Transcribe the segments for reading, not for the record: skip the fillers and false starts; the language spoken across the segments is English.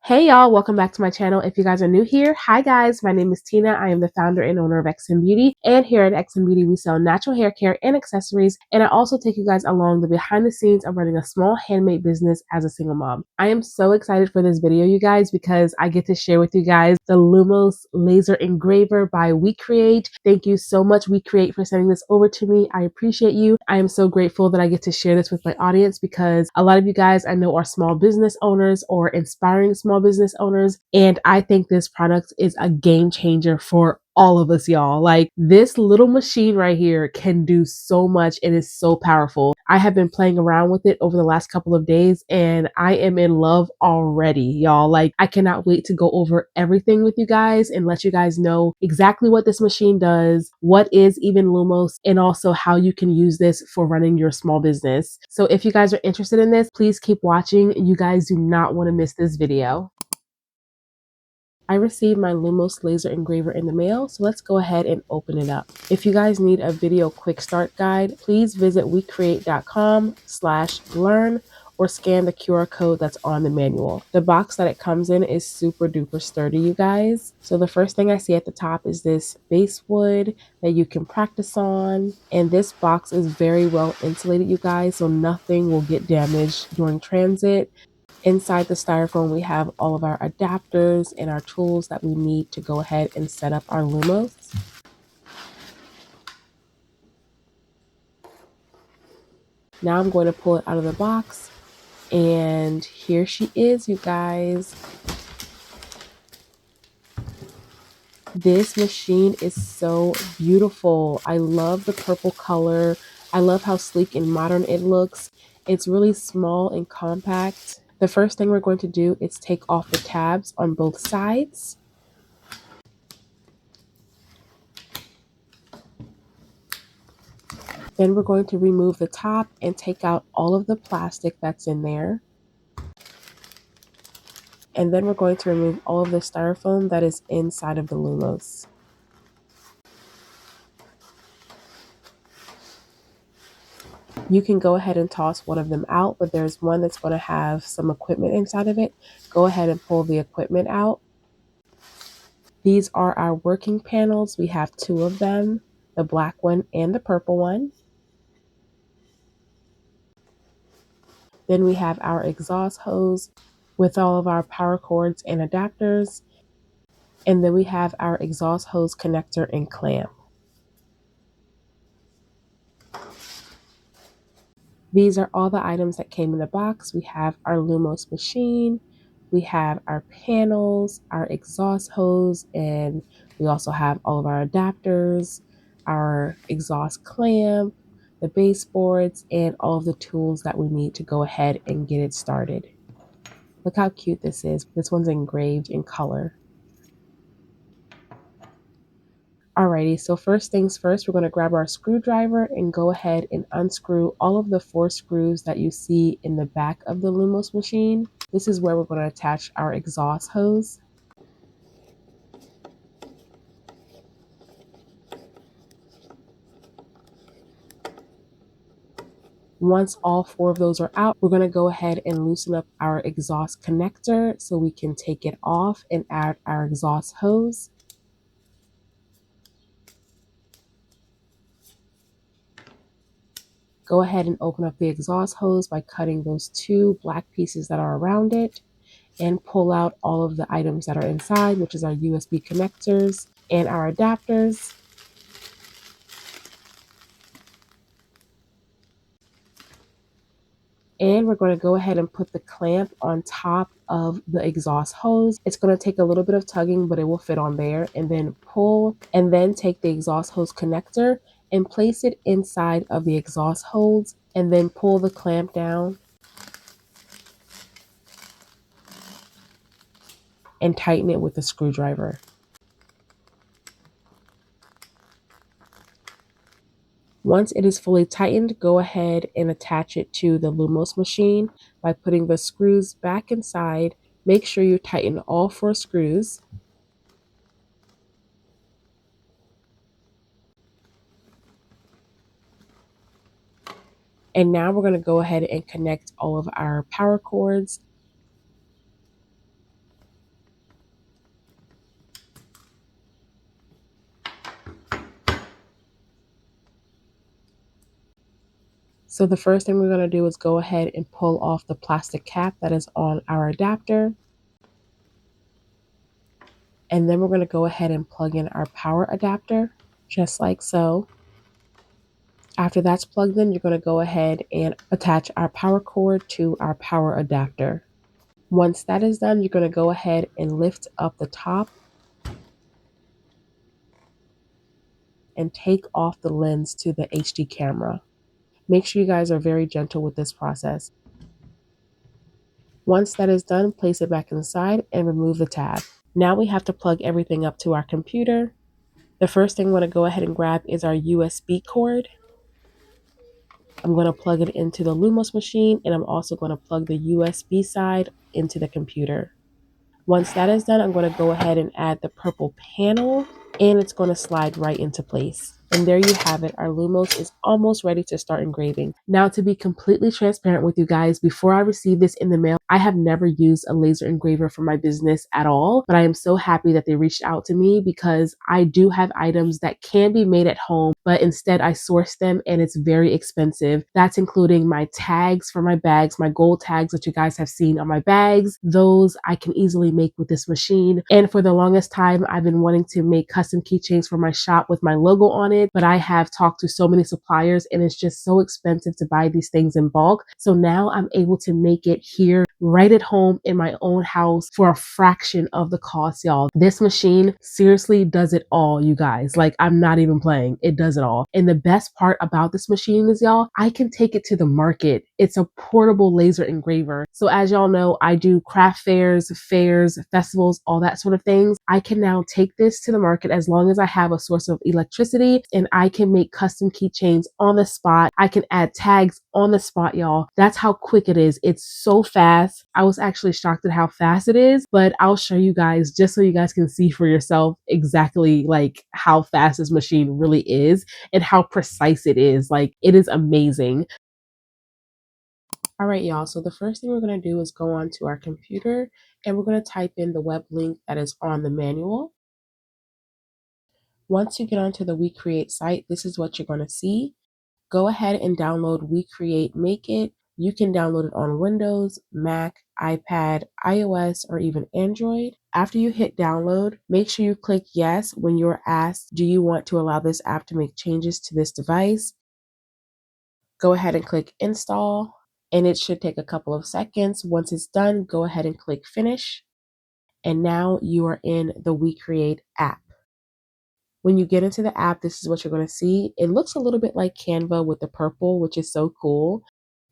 Hey y'all, welcome back to my channel. If you guys are new here, hi guys, my name is Tina. I am the founder and owner of XM Beauty, and here at XM Beauty we sell natural hair care and accessories, and I also take you guys along the behind the scenes of running a small handmade business as a single mom. I am so excited for this video, you guys, because I get to share with you guys the Lumos Laser Engraver by WeCreat. Thank you so much, WeCreat, for sending this over to me. I appreciate you. I am so grateful that I get to share this with my audience because a lot of you guys I know are small business owners or inspiring small business owners, and I think this product is a game changer for all of us, y'all. Like, this little machine right here can do so much and is so powerful. I have been playing around with it over the last couple of days and I am in love already, y'all. Like, I cannot wait to go over everything with you guys and let you guys know exactly what this machine does, what is even Lumos, and also how you can use this for running your small business. So if you guys are interested in this, please keep watching. You guys do not want to miss this video. I received my Lumos laser engraver in the mail, so let's go ahead and open it up. If you guys need a video quick start guide, please visit wecreat.com/learn or scan the QR code that's on the manual. The box that it comes in is super duper sturdy, you guys. So the first thing I see at the top is this base wood that you can practice on. And this box is very well insulated, you guys, so nothing will get damaged during transit. Inside the styrofoam, we have all of our adapters and our tools that we need to go ahead and set up our Lumos. Now I'm going to pull it out of the box, and here she is, you guys. This machine is so beautiful. I love the purple color. I love how sleek and modern it looks. It's really small and compact. The first thing we're going to do is take off the tabs on both sides. Then we're going to remove the top and take out all of the plastic that's in there. And then we're going to remove all of the styrofoam that is inside of the Lumos. You can go ahead and toss one of them out, but there's one that's going to have some equipment inside of it. Go ahead and pull the equipment out. These are our working panels. We have two of them, the black one and the purple one. Then we have our exhaust hose with all of our power cords and adapters. And then we have our exhaust hose connector and clamp. These are all the items that came in the box. We have our Lumos machine, we have our panels, our exhaust hose, and we also have all of our adapters, our exhaust clamp, the baseboards, and all of the tools that we need to go ahead and get it started. Look how cute this is. This one's engraved in color. Alrighty, so first things first, we're going to grab our screwdriver and go ahead and unscrew all of the 4 screws that you see in the back of the Lumos machine. This is where we're going to attach our exhaust hose. Once all 4 of those are out, we're going to go ahead and loosen up our exhaust connector so we can take it off and add our exhaust hose. Go ahead and open up the exhaust hose by cutting those 2 black pieces that are around it and pull out all of the items that are inside, which is our USB connectors and our adapters. And we're going to go ahead and put the clamp on top of the exhaust hose. It's going to take a little bit of tugging, but it will fit on there. And then pull, and then take the exhaust hose connector and place it inside of the exhaust hose, and then pull the clamp down and tighten it with a screwdriver. Once it is fully tightened, go ahead and attach it to the Lumos machine by putting the screws back inside. Make sure you tighten all 4 screws. And now we're going to go ahead and connect all of our power cords. So the first thing we're going to do is go ahead and pull off the plastic cap that is on our adapter. And then we're going to go ahead and plug in our power adapter, just like so. After that's plugged in, you're going to go ahead and attach our power cord to our power adapter. Once that is done, you're going to go ahead and lift up the top and take off the lens to the HD camera. Make sure you guys are very gentle with this process. Once that is done, place it back inside and remove the tab. Now we have to plug everything up to our computer. The first thing I'm going to go ahead and grab is our USB cord. I'm going to plug it into the Lumos machine, and I'm also going to plug the USB side into the computer. Once that is done, I'm going to go ahead and add the purple panel, and it's going to slide right into place. And there you have it. Our Lumos is almost ready to start engraving. Now, to be completely transparent with you guys, before I received this in the mail, I have never used a laser engraver for my business at all, but I am so happy that they reached out to me because I do have items that can be made at home, but instead I source them and it's very expensive. That's including my tags for my bags, my gold tags that you guys have seen on my bags. Those I can easily make with this machine. And for the longest time, I've been wanting to make custom keychains for my shop with my logo on it, but I have talked to so many suppliers and it's just so expensive to buy these things in bulk. So now I'm able to make it here right at home in my own house for a fraction of the cost, y'all. This machine seriously does it all, you guys. Like, I'm not even playing. It does it all. And the best part about this machine is, y'all, I can take it to the market. It's a portable laser engraver. So as y'all know, I do craft fairs, festivals, all that sort of things. I can now take this to the market as long as I have a source of electricity, and I can make custom keychains on the spot. I can add tags on the spot, y'all. That's how quick it is. It's so fast. I was actually shocked at how fast it is, but I'll show you guys just so you guys can see for yourself exactly like how fast this machine really is and how precise it is. Like, it is amazing. All right, y'all. So the first thing we're going to do is go onto our computer and we're going to type in the web link that is on the manual. Once you get onto the WeCreat site, this is what you're going to see. Go ahead and download WeCreat Make It. You can download it on Windows, Mac, iPad, iOS, or even Android. After you hit download, make sure you click yes when you're asked, do you want to allow this app to make changes to this device? Go ahead and click install, and it should take a couple of seconds. Once it's done, go ahead and click finish. And now you are in the WeCreat app. When you get into the app, this is what you're going to see. It looks a little bit like Canva with the purple, which is so cool.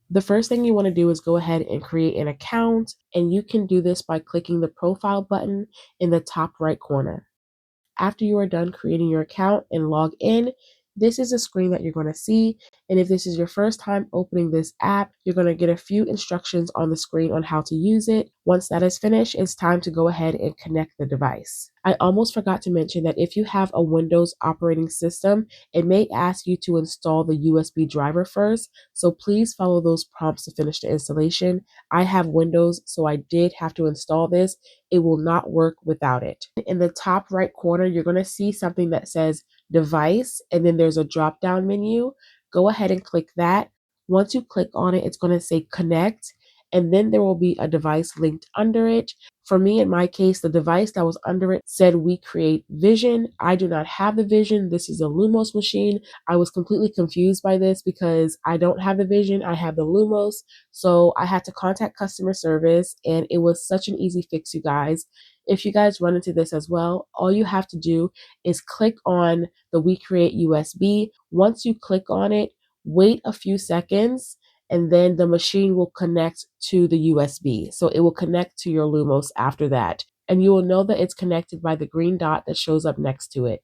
The first thing you want to do is go ahead and create an account, and you can do this by clicking the profile button in the top right corner. After you are done creating your account and log in, this is a screen that you're going to see. And if this is your first time opening this app, you're going to get a few instructions on the screen on how to use it. Once that is finished, it's time to go ahead and connect the device. I almost forgot to mention that if you have a Windows operating system, it may ask you to install the USB driver first. So please follow those prompts to finish the installation. I have Windows, so I did have to install this. It will not work without it. In the top right corner, you're going to see something that says device, and then there's a drop down menu. Go ahead and click that. Once you click on it, it's going to say connect, and then there will be a device linked under it. For me, in my case, the device that was under it said WeCreat Vision. I do not have the Vision. This is a Lumos machine. I was completely confused by this because I don't have the Vision. I have the Lumos. So I had to contact customer service, and it was such an easy fix, you guys. If you guys run into this as well, all you have to do is click on the WeCreat USB. Once you click on it, wait a few seconds, and then the machine will connect to the USB. So it will connect to your Lumos after that. And you will know that it's connected by the green dot that shows up next to it.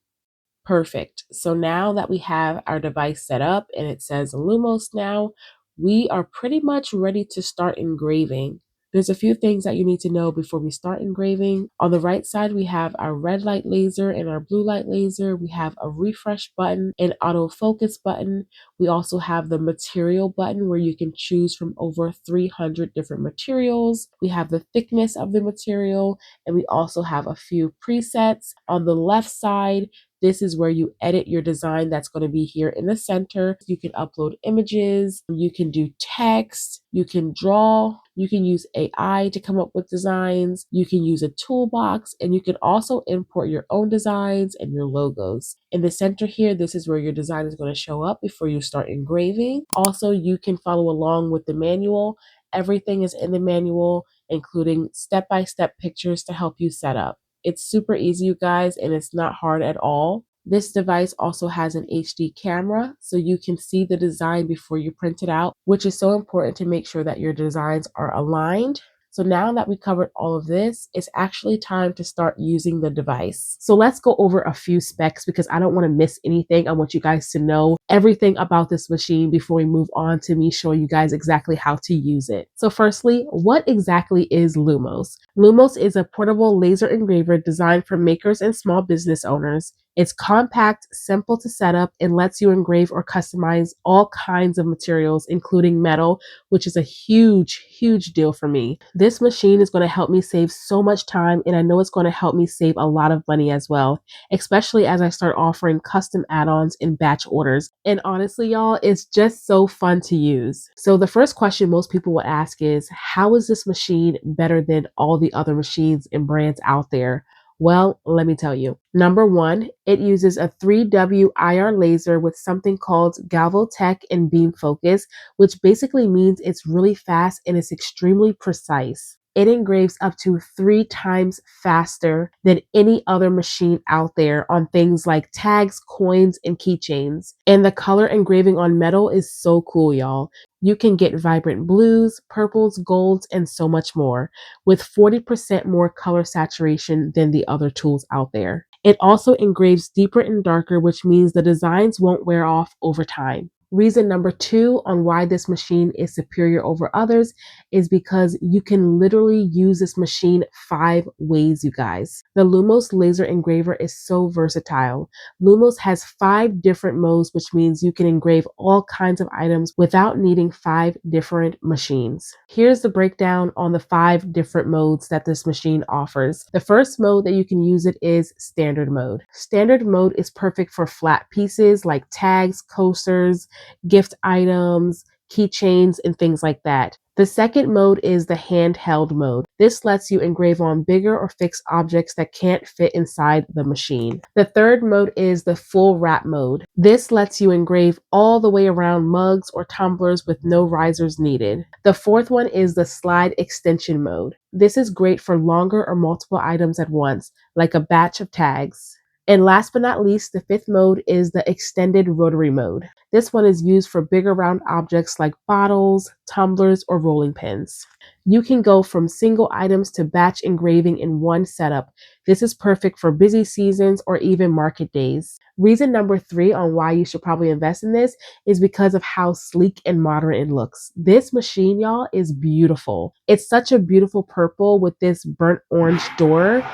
Perfect. So now that we have our device set up and it says Lumos now, we are pretty much ready to start engraving. There's a few things that you need to know before we start engraving. On the right side, we have our red light laser and our blue light laser. We have a refresh button, an autofocus button. We also have the material button where you can choose from over 300 different materials. We have the thickness of the material, and we also have a few presets. On the left side, This is where you edit your design that's going to be here in the center. You can upload images, you can do text, you can draw, you can use AI to come up with designs, you can use a toolbox, and you can also import your own designs and your logos. In the center here, this is where your design is going to show up before you start engraving. Also, you can follow along with the manual. Everything is in the manual, including step-by-step pictures to help you set up. It's super easy, you guys, and it's not hard at all. This device also has an HD camera, so you can see the design before you print it out, which is so important to make sure that your designs are aligned. So now that we covered all of this, it's actually time to start using the device. So let's go over a few specs because I don't want to miss anything. I want you guys to know everything about this machine before we move on to me showing you guys exactly how to use it. So firstly, what exactly is Lumos? Lumos is a portable laser engraver designed for makers and small business owners. It's compact, simple to set up, and lets you engrave or customize all kinds of materials, including metal, which is a huge, huge deal for me. This machine is going to help me save so much time, and I know it's going to help me save a lot of money as well, especially as I start offering custom add-ons in batch orders. And honestly, y'all, it's just so fun to use. So the first question most people will ask is, how is this machine better than all the other machines and brands out there? Well, let me tell you. Number one, it uses a 3W IR laser with something called Galvotech and beam focus, which basically means it's really fast and it's extremely precise. It engraves up to 3 times faster than any other machine out there on things like tags, coins, and keychains. And the color engraving on metal is so cool, y'all. You can get vibrant blues, purples, golds, and so much more, with 40% more color saturation than the other tools out there. It also engraves deeper and darker, which means the designs won't wear off over time. Reason number two on why this machine is superior over others is because you can literally use this machine 5 ways, you guys. The Lumos laser engraver is so versatile. Lumos has 5 different modes, which means you can engrave all kinds of items without needing 5 different machines. Here's the breakdown on the 5 different modes that this machine offers. The first mode that you can use it is standard mode. Standard mode is perfect for flat pieces like tags, coasters, gift items, keychains, and things like that. The second mode is the handheld mode. This lets you engrave on bigger or fixed objects that can't fit inside the machine. The third mode is the full wrap mode. This lets you engrave all the way around mugs or tumblers with no risers needed. The fourth one is the slide extension mode. This is great for longer or multiple items at once, like a batch of tags. And last but not least, the fifth mode is the extended rotary mode. This one is used for bigger round objects like bottles, tumblers, or rolling pins. You can go from single items to batch engraving in one setup. This is perfect for busy seasons or even market days. Reason number 3 on why you should probably invest in this is because of how sleek and modern it looks. This machine, y'all, is beautiful. It's such a beautiful purple with this burnt orange door.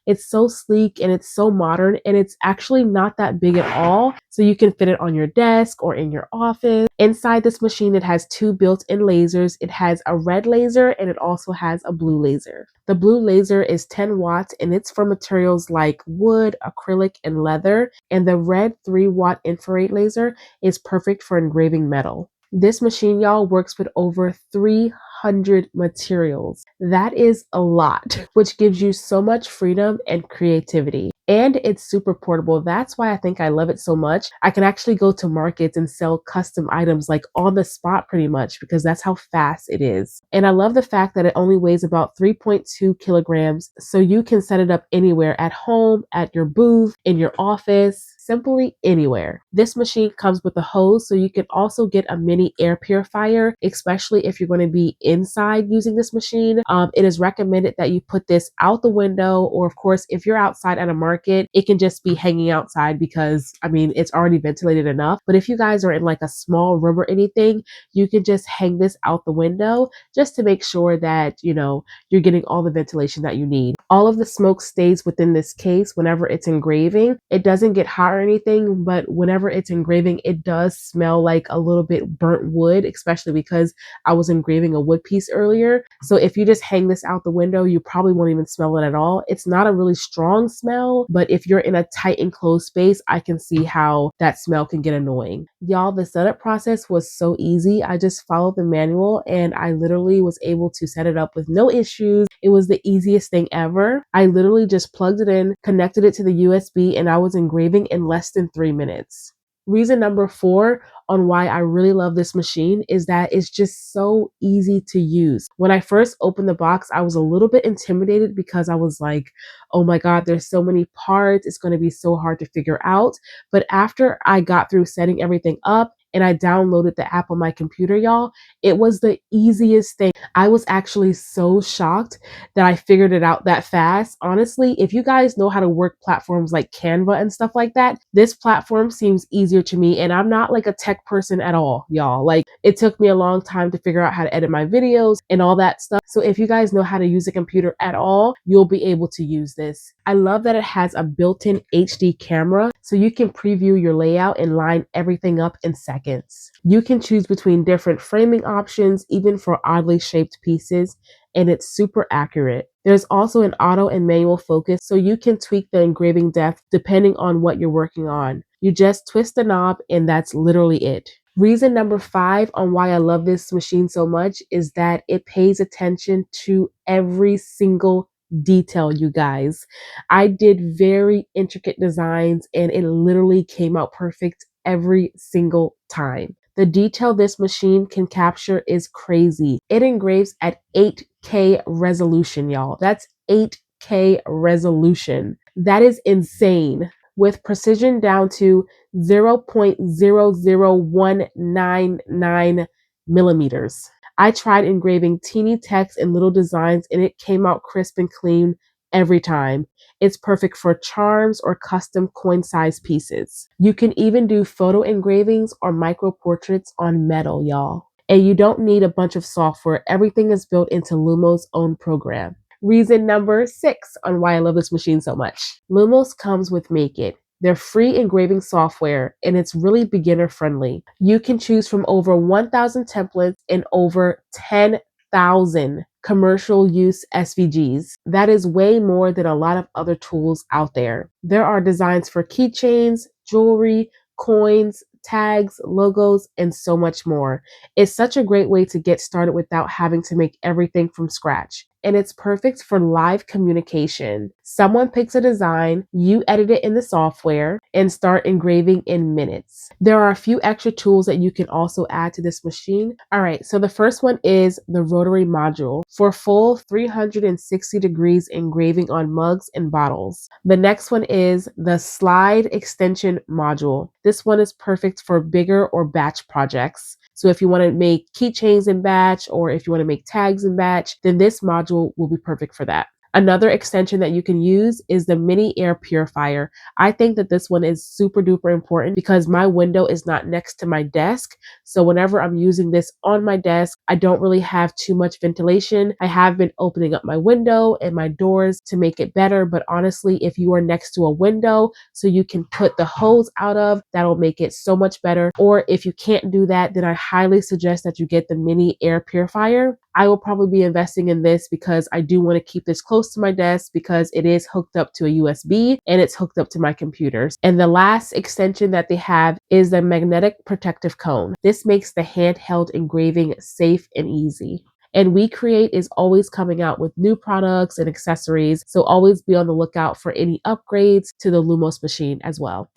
It's so sleek and it's so modern, and it's actually not that big at all. So you can fit it on your desk or in your office. Inside this machine, it has 2 built-in lasers. It has a red laser and it also has a blue laser. The blue laser is 10 watts and it's for materials like wood, acrylic, and leather. And the red 3-watt infrared laser is perfect for engraving metal. This machine, y'all, works with over 300 materials. That is a lot, which gives you so much freedom and creativity. And it's super portable. That's why I think I love it so much. I can actually go to markets and sell custom items like on the spot pretty much, because that's how fast it is. And I love the fact that it only weighs about 3.2 kilograms. So you can set it up anywhere, at home, at your booth, in your office, simply anywhere. This machine comes with a hose, so you can also get a mini air purifier, especially if you're going to be inside using this machine. It is recommended that you put this out the window, or of course, if you're outside at a market, it can just be hanging outside because, I mean, it's already ventilated enough. But if you guys are in like a small room or anything, you can just hang this out the window just to make sure that, you know, you're getting all the ventilation that you need. All of the smoke stays within this case whenever it's engraving. It doesn't get hot hot or anything, but whenever it's engraving, it does smell like a little bit burnt wood, especially because I was engraving a wood piece earlier. So if you just hang this out the window, you probably won't even smell it at all. It's not a really strong smell, but if you're in a tight enclosed space, I can see how that smell can get annoying. Y'all, the setup process was so easy. I just followed the manual and I literally was able to set it up with no issues. It was the easiest thing ever. I literally just plugged it in, connected it to the USB, and I was engraving in less than 3 minutes. Reason number 4 on why I really love this machine is that it's just so easy to use. When I first opened the box, I was a little bit intimidated because I was like, oh my God, there's so many parts. It's going to be so hard to figure out. But after I got through setting everything up and I downloaded the app on my computer, y'all, it was the easiest thing. I was actually so shocked that I figured it out that fast. Honestly, if you guys know how to work platforms like Canva and stuff like that, this platform seems easier to me. And I'm not like a tech person at all, y'all. Like, it took me a long time to figure out how to edit my videos and all that stuff. So if you guys know how to use a computer at all, you'll be able to use this. I love that it has a built-in HD camera, so you can preview your layout and line everything up in seconds. You can choose between different framing options, even for oddly shaped pieces, and it's super accurate. There's also an auto and manual focus, so you can tweak the engraving depth depending on what you're working on. You just twist the knob and that's literally it. Reason number 5 on why I love this machine so much is that it pays attention to every single detail, you guys. I did very intricate designs and it literally came out perfect every single time. The detail this machine can capture is crazy. It engraves at 8K resolution, y'all. That's 8K resolution. That is insane. With precision down to 0.00199 millimeters. I tried engraving teeny text and little designs and it came out crisp and clean every time. It's perfect for charms or custom coin size pieces. You can even do photo engravings or micro portraits on metal, y'all. And you don't need a bunch of software. Everything is built into Lumos' own program. Reason number 6 on why I love this machine so much. Lumos comes with Make It. They're free engraving software and it's really beginner friendly. You can choose from over 1,000 templates and over 10,000 commercial use SVGs. That is way more than a lot of other tools out there. There are designs for keychains, jewelry, coins, tags, logos, and so much more. It's such a great way to get started without having to make everything from scratch. And it's perfect for live communication. Someone picks a design, you edit it in the software, and start engraving in minutes. There are a few extra tools that you can also add to this machine. All right, so the first one is the rotary module for full 360 degrees engraving on mugs and bottles. The next one is the slide extension module. This one is perfect for bigger or batch projects. So if you want to make keychains in batch or if you want to make tags in batch, then this module will be perfect for that. Another extension that you can use is the mini air purifier. I think that this one is super duper important because my window is not next to my desk. So whenever I'm using this on my desk, I don't really have too much ventilation. I have been opening up my window and my doors to make it better. But honestly, if you are next to a window so you can put the hose out of, that'll make it so much better. Or if you can't do that, then I highly suggest that you get the mini air purifier. I will probably be investing in this because I do want to keep this close to my desk because it is hooked up to a USB and it's hooked up to my computers. And the last extension that they have is the magnetic protective cone. This makes the handheld engraving safe and easy. And WeCreat is always coming out with new products and accessories, so always be on the lookout for any upgrades to the Lumos machine as well.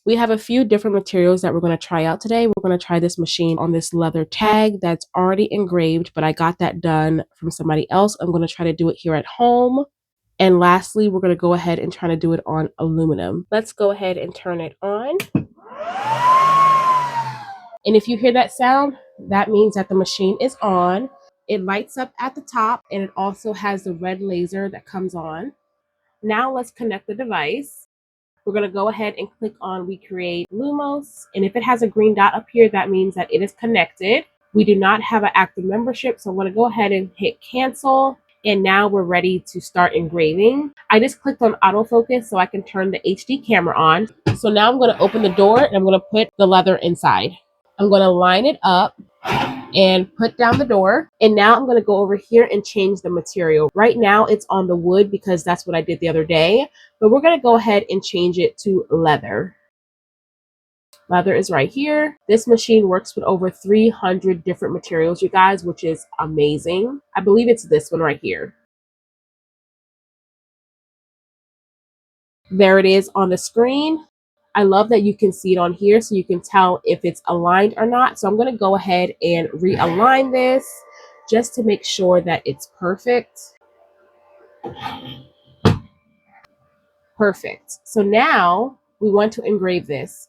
We have a few different materials that we're going to try out today. We're going to try this machine on this leather tag that's already engraved, but I got that done from somebody else. I'm going to try to do it here at home. And lastly, we're going to go ahead and try to do it on aluminum. Let's go ahead and turn it on. And if you hear that sound, that means that the machine is on. It lights up at the top and it also has the red laser that comes on. Now let's connect the device. We're going to go ahead and click on WeCreat Lumos. And if it has a green dot up here, that means that it is connected. We do not have an active membership, so I'm going to go ahead and hit cancel. And now we're ready to start engraving. I just clicked on autofocus so I can turn the HD camera on. So now I'm going to open the door and I'm going to put the leather inside. I'm going to line it up and put down the door. And now I'm going to go over here and change the material. Right now it's on the wood because that's what I did the other day. But we're going to go ahead and change it to leather. Leather is right here. This machine works with over 300 different materials, you guys, which is amazing. I believe it's this one right here. There it is on the screen. I love that you can see it on here so you can tell if it's aligned or not. So I'm going to go ahead and realign this just to make sure that it's perfect. Perfect. So now we want to engrave this.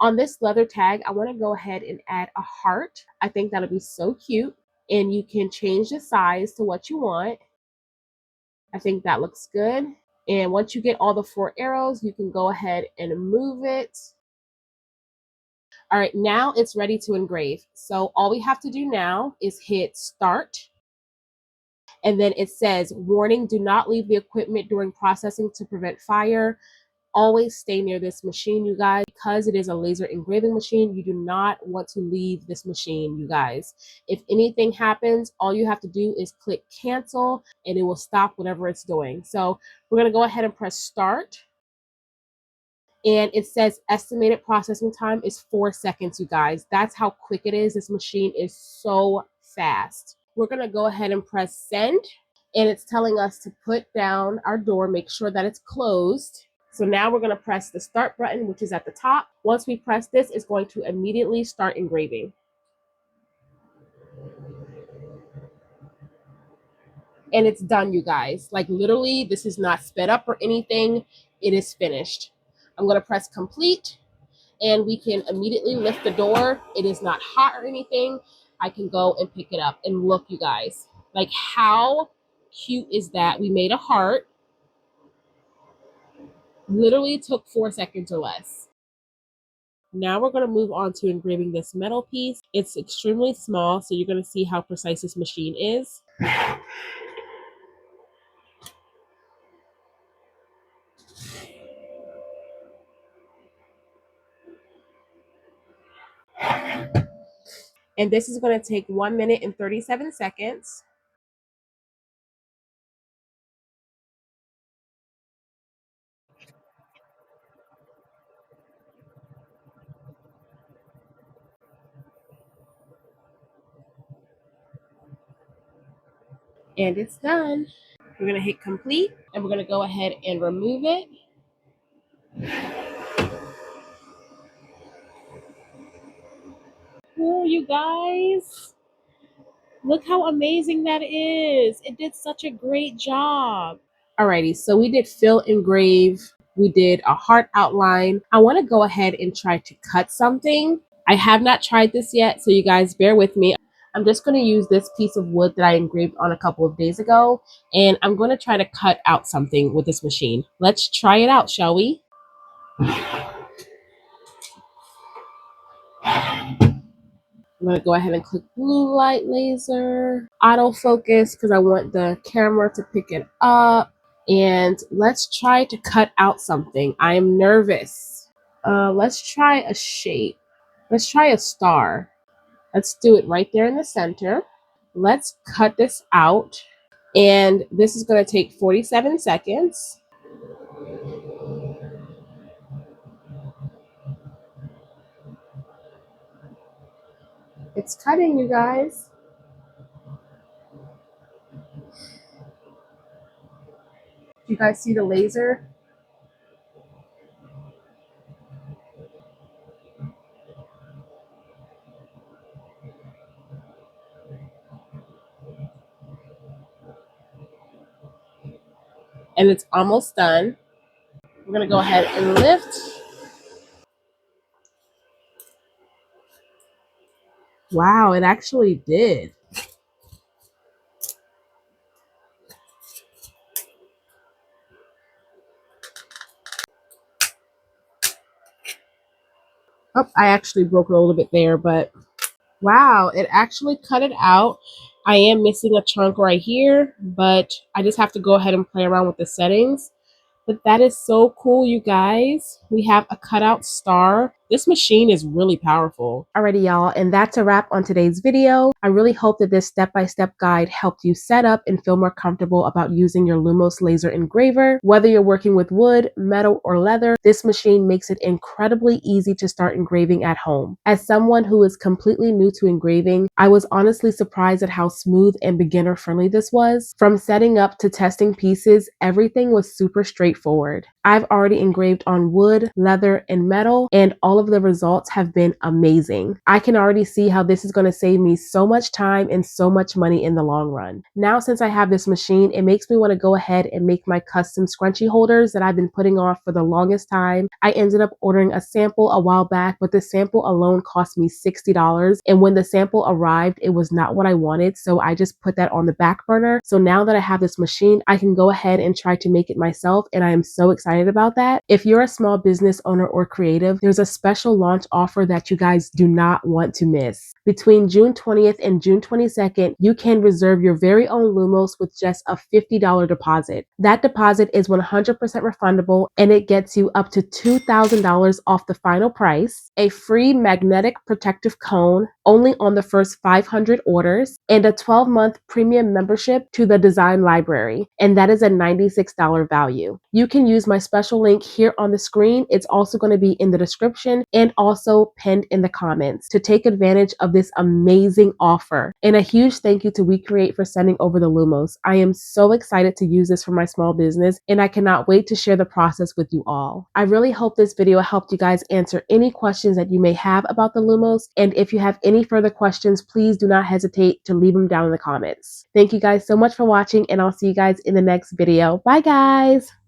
On this leather tag, I want to go ahead and add a heart. I think that'll be so cute. And you can change the size to what you want. I think that looks good. And once you get all the 4 arrows, you can go ahead and move it. All right, now it's ready to engrave. So all we have to do now is hit start. And then it says, warning, do not leave the equipment during processing to prevent fire. Always stay near this machine, you guys. Because it is a laser engraving machine, you do not want to leave this machine, you guys. If anything happens, all you have to do is click cancel and it will stop whatever it's doing. So we're going to go ahead and press start. And it says estimated processing time is 4 seconds, you guys. That's how quick it is. This machine is so fast. We're going to go ahead and press send. And it's telling us to put down our door, make sure that it's closed. So now we're going to press the start button, which is at the top. Once we press this, it's going to immediately start engraving. And it's done, you guys. Like literally, this is not sped up or anything. It is finished. I'm going to press complete. And we can immediately lift the door. It is not hot or anything. I can go and pick it up. And look, you guys, like how cute is that? We made a heart. Literally took 4 seconds or less. Now we're going to move on to engraving this metal piece. It's extremely small, so you're going to see how precise this machine is. And this is going to take 1 minute and 37 seconds. And it's done. We're going to hit complete and we're going to go ahead and remove it. Oh, you guys. Look how amazing that is. It did such a great job. Alrighty, so we did fill engrave. We did a heart outline. I want to go ahead and try to cut something. I have not tried this yet, so you guys bear with me. I'm just going to use this piece of wood that I engraved on a couple of days ago, and I'm going to try to cut out something with this machine. Let's try it out, shall we? I'm going to go ahead and click blue light laser, autofocus because I want the camera to pick it up. And let's try to cut out something. I am nervous. Let's try a shape. Let's try a star. Let's do it right there in the center. Let's cut this out. And this is going to take 47 seconds. It's cutting, you guys. You guys see the laser? And it's almost done. We're going to go ahead and lift. Wow, it actually did. Oh, I actually broke it a little bit there, but wow, it actually cut it out. I am missing a chunk right here, but I just have to go ahead and play around with the settings. But that is so cool, you guys. We have a cutout star. This machine is really powerful. Alrighty, y'all, and that's a wrap on today's video. I really hope that this step-by-step guide helped you set up and feel more comfortable about using your Lumos laser engraver. Whether you're working with wood, metal, or leather, this machine makes it incredibly easy to start engraving at home. As someone who is completely new to engraving, I was honestly surprised at how smooth and beginner-friendly this was. From setting up to testing pieces, everything was super straightforward. I've already engraved on wood, leather, and metal, and all of the results have been amazing. I can already see how this is going to save me so much time and so much money in the long run. Now, since I have this machine, it makes me want to go ahead and make my custom scrunchie holders that I've been putting off for the longest time. I ended up ordering a sample a while back, but the sample alone cost me $60. And when the sample arrived, it was not what I wanted. So I just put that on the back burner. So now that I have this machine, I can go ahead and try to make it myself. And I am so excited about that. If you're a small business owner or creative, there's a special launch offer that you guys do not want to miss. Between June 20th and June 22nd, you can reserve your very own Lumos with just a $50 deposit. That deposit is 100% refundable and it gets you up to $2,000 off the final price, a free magnetic protective cone only on the first 500 orders, and a 12-month premium membership to the design library, and that is a $96 value. You can use my special link here on the screen. It's also going to be in the description and also pinned in the comments to take advantage of this amazing offer. And a huge thank you to WeCreat for sending over the Lumos. I am so excited to use this for my small business, and I cannot wait to share the process with you all. I really hope this video helped you guys answer any questions that you may have about the Lumos, and if you have any further questions, please do not hesitate to leave them down in the comments. Thank you guys so much for watching, and I'll see you guys in the next video. Bye guys!